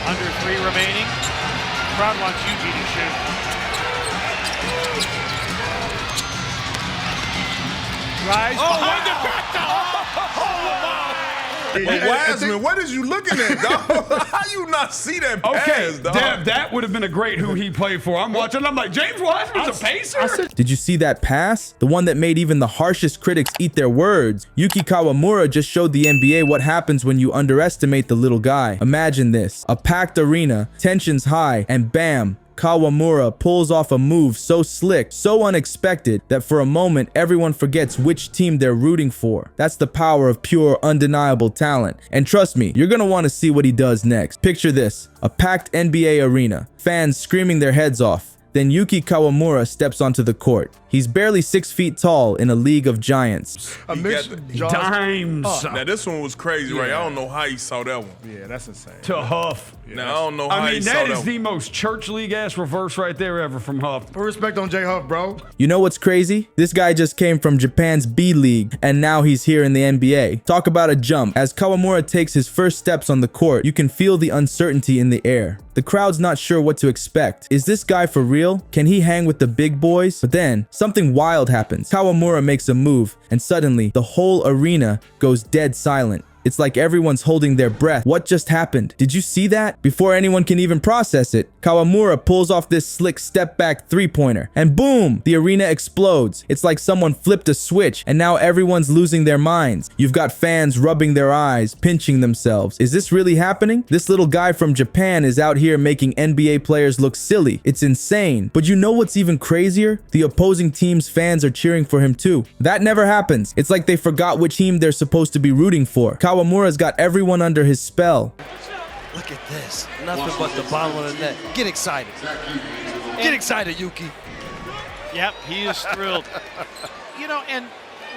Under 3 remaining. Crowd wants Yuki to shoot. Rise behind the back. Wiseman, what is you looking at, dog? How you not see that pass, dog? Deb, that would have been a great who he played for. I'm watching, I'm like, James Wiseman's a pacer? Did you see that pass? The one that made even the harshest critics eat their words. Yuki Kawamura just showed the NBA what happens when you underestimate the little guy. Imagine this, a packed arena, tensions high, and bam, Kawamura pulls off a move so slick, so unexpected, that for a moment everyone forgets which team they're rooting for. That's the power of pure, undeniable talent. And trust me, you're gonna want to see what he does next. Picture this, a packed NBA arena, fans screaming their heads off. Then Yuki Kawamura steps onto the court. He's barely 6 feet tall in a league of giants. Dimes. Now this one was crazy, right? I don't know how he saw that one. Yeah, that's insane. To Huff. Now I don't know how I he mean, saw that that is one. the most church league ass reverse right there ever from Huff. Put respect on J Huff, bro. You know what's crazy? This guy just came from Japan's B League, and now he's here in the NBA. Talk about a jump. As Kawamura takes his first steps on the court, you can feel the uncertainty in the air. The crowd's not sure what to expect. Is this guy for real? Can he hang with the big boys? But then, something wild happens. Kawamura makes a move, and suddenly, the whole arena goes dead silent. It's like everyone's holding their breath. What just happened? Did you see that? Before anyone can even process it, Kawamura pulls off this slick step-back three-pointer, and boom, the arena explodes. It's like someone flipped a switch, and now everyone's losing their minds. You've got fans rubbing their eyes, pinching themselves. Is this really happening? This little guy from Japan is out here making NBA players look silly. It's insane. But you know what's even crazier? The opposing team's fans are cheering for him too. That never happens. It's like they forgot which team they're supposed to be rooting for. Kawamura's got everyone under his spell. Look at this. Nothing but the bottom of the net. Get excited. Get excited, Yuki. Yep, he is thrilled. You know, and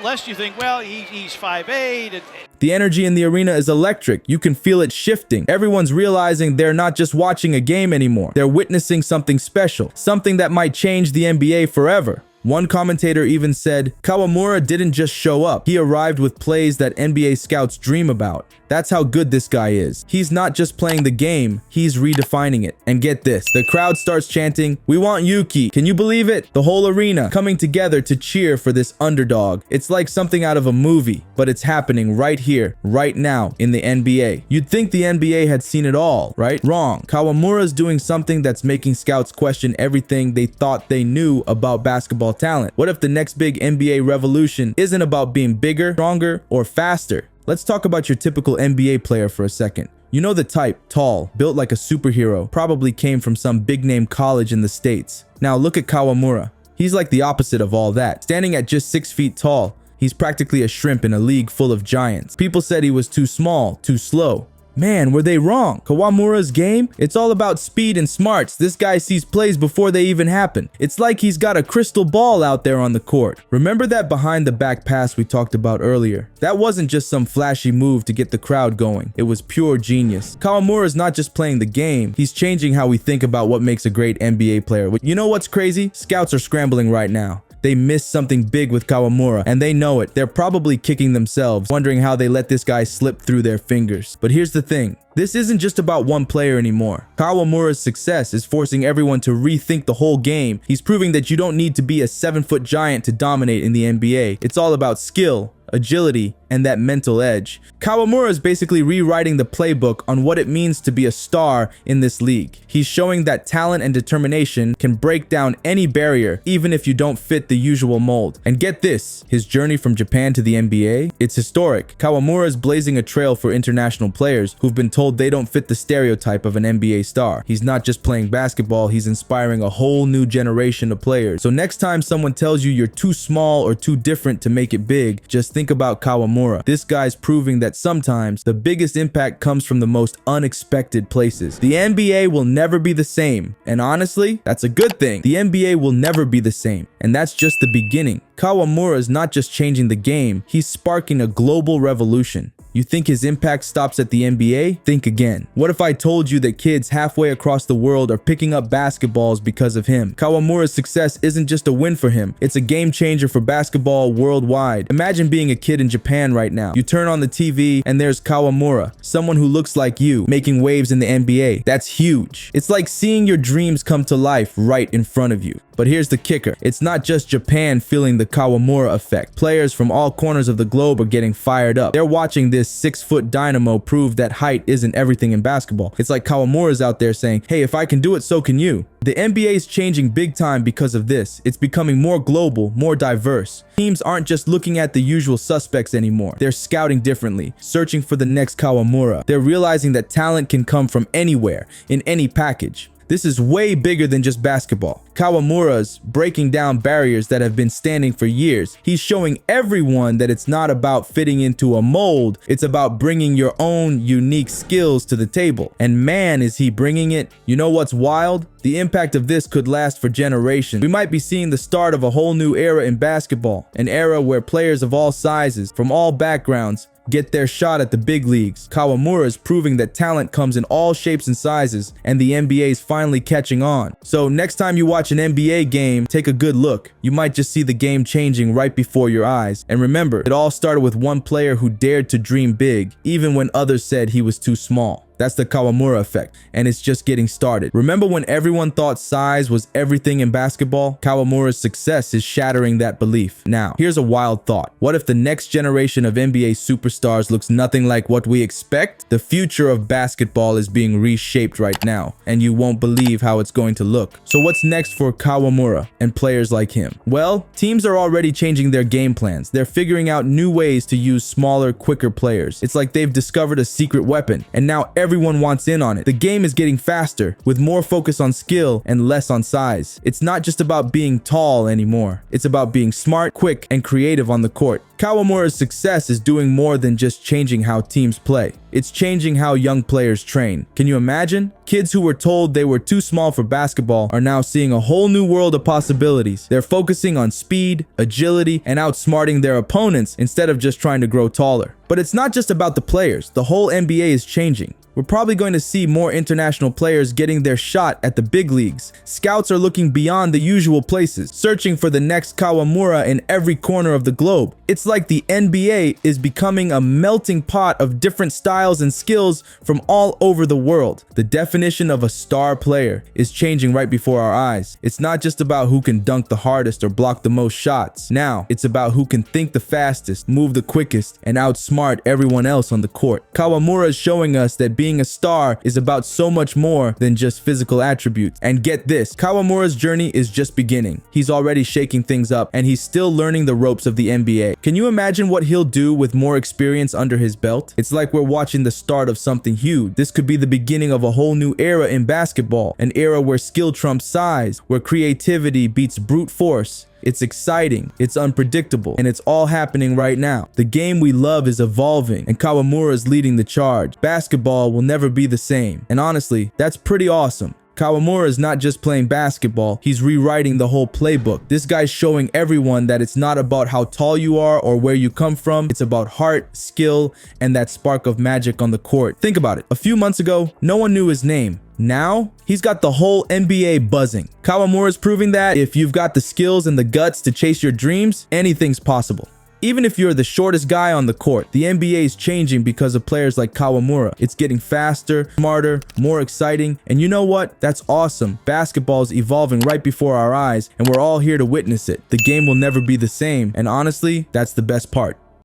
lest you think, well, he's 5'8". The energy in the arena is electric. You can feel it shifting. Everyone's realizing they're not just watching a game anymore. They're witnessing something special, something that might change the NBA forever. One commentator even said, Kawamura didn't just show up. He arrived with plays that NBA scouts dream about. That's how good this guy is. He's not just playing the game, he's redefining it. And get this, the crowd starts chanting, "We want Yuki." Can you believe it? The whole arena coming together to cheer for this underdog. It's like something out of a movie, but it's happening right here, right now in the NBA. You'd think the NBA had seen it all, right? Wrong. Kawamura's doing something that's making scouts question everything they thought they knew about basketball talent. What if the next big NBA revolution isn't about being bigger, stronger, or faster? Let's talk about your typical NBA player for a second. You know the type, tall, built like a superhero, probably came from some big-name college in the States. Now look at Kawamura. He's like the opposite of all that. Standing at just 6 feet tall, he's practically a shrimp in a league full of giants. People said he was too small, too slow. Man, were they wrong? Kawamura's game? It's all about speed and smarts. This guy sees plays before they even happen. It's like he's got a crystal ball out there on the court. Remember that behind the back pass we talked about earlier? That wasn't just some flashy move to get the crowd going. It was pure genius. Kawamura's not just playing the game, he's changing how we think about what makes a great NBA player. You know what's crazy? Scouts are scrambling right now. They missed something big with Kawamura, and they know it. They're probably kicking themselves, wondering how they let this guy slip through their fingers. But here's the thing. This isn't just about one player anymore. Kawamura's success is forcing everyone to rethink the whole game. He's proving that you don't need to be a 7-foot giant to dominate in the NBA. It's all about skill, agility, and that mental edge. Kawamura is basically rewriting the playbook on what it means to be a star in this league. He's showing that talent and determination can break down any barrier, even if you don't fit the usual mold. And get this, his journey from Japan to the NBA, it's historic. Kawamura is blazing a trail for international players who've been told they don't fit the stereotype of an NBA star. He's not just playing basketball, he's inspiring a whole new generation of players. So next time someone tells you you're too small or too different to make it big, just think about Kawamura. This guy's proving that sometimes the biggest impact comes from the most unexpected places. The NBA will never be the same. And honestly, that's a good thing. The NBA will never be the same. And that's just the beginning. Kawamura is not just changing the game, he's sparking a global revolution. You think his impact stops at the NBA? Think again. What if I told you that kids halfway across the world are picking up basketballs because of him? Kawamura's success isn't just a win for him, it's a game changer for basketball worldwide. Imagine being a kid in Japan right now. You turn on the TV and there's Kawamura, someone who looks like you, making waves in the NBA. That's huge. It's like seeing your dreams come to life right in front of you. But here's the kicker. It's not just Japan feeling the Kawamura effect. Players from all corners of the globe are getting fired up. They're watching this 6-foot dynamo prove that height isn't everything in basketball. It's like Kawamura's out there saying, hey, if I can do it, so can you. The NBA is changing big time because of this. It's becoming more global, more diverse. Teams aren't just looking at the usual suspects anymore. They're scouting differently, searching for the next Kawamura. They're realizing that talent can come from anywhere, in any package. This is way bigger than just basketball. Kawamura's breaking down barriers that have been standing for years. He's showing everyone that it's not about fitting into a mold. It's about bringing your own unique skills to the table. And man, is he bringing it. You know what's wild? The impact of this could last for generations. We might be seeing the start of a whole new era in basketball. An era where players of all sizes, from all backgrounds, get their shot at the big leagues. Kawamura is proving that talent comes in all shapes and sizes, and the NBA is finally catching on. So next time you watch an NBA game, take a good look. You might just see the game changing right before your eyes. And remember, it all started with one player who dared to dream big, even when others said he was too small. That's the Kawamura effect, and it's just getting started. Remember when everyone thought size was everything in basketball? Kawamura's success is shattering that belief. Now, here's a wild thought. What if the next generation of NBA superstars looks nothing like what we expect? The future of basketball is being reshaped right now, and you won't believe how it's going to look. So what's next for Kawamura and players like him? Well, teams are already changing their game plans. They're figuring out new ways to use smaller, quicker players. It's like they've discovered a secret weapon, and now everyone wants in on it. The game is getting faster, with more focus on skill and less on size. It's not just about being tall anymore. It's about being smart, quick, and creative on the court. Kawamura's success is doing more than just changing how teams play. It's changing how young players train. Can you imagine? Kids who were told they were too small for basketball are now seeing a whole new world of possibilities. They're focusing on speed, agility, and outsmarting their opponents instead of just trying to grow taller. But it's not just about the players. The whole NBA is changing. We're probably going to see more international players getting their shot at the big leagues. Scouts are looking beyond the usual places, searching for the next Kawamura in every corner of the globe. It's like the NBA is becoming a melting pot of different styles and skills from all over the world. The definition of a star player is changing right before our eyes. It's not just about who can dunk the hardest or block the most shots. Now, it's about who can think the fastest, move the quickest, and outsmart everyone else on the court. Kawamura is showing us that being a star is about so much more than just physical attributes. And get this, Kawamura's journey is just beginning. He's already shaking things up, and he's still learning the ropes of the NBA. Can you imagine what he'll do with more experience under his belt? It's like we're watching the start of something huge. This could be the beginning of a whole new era in basketball, an era where skill trumps size, where creativity beats brute force. It's exciting, it's unpredictable, and it's all happening right now. The game we love is evolving, and Kawamura is leading the charge. Basketball will never be the same, and honestly, that's pretty awesome. Kawamura is not just playing basketball, he's rewriting the whole playbook. This guy's showing everyone that it's not about how tall you are or where you come from. It's about heart, skill, and that spark of magic on the court. Think about it. A few months ago, no one knew his name. Now, he's got the whole NBA buzzing. Kawamura is proving that if you've got the skills and the guts to chase your dreams, anything's possible. Even if you're the shortest guy on the court, the NBA is changing because of players like Kawamura. It's getting faster, smarter, more exciting, and you know what? That's awesome. Basketball is evolving right before our eyes, and we're all here to witness it. The game will never be the same, and honestly, that's the best part.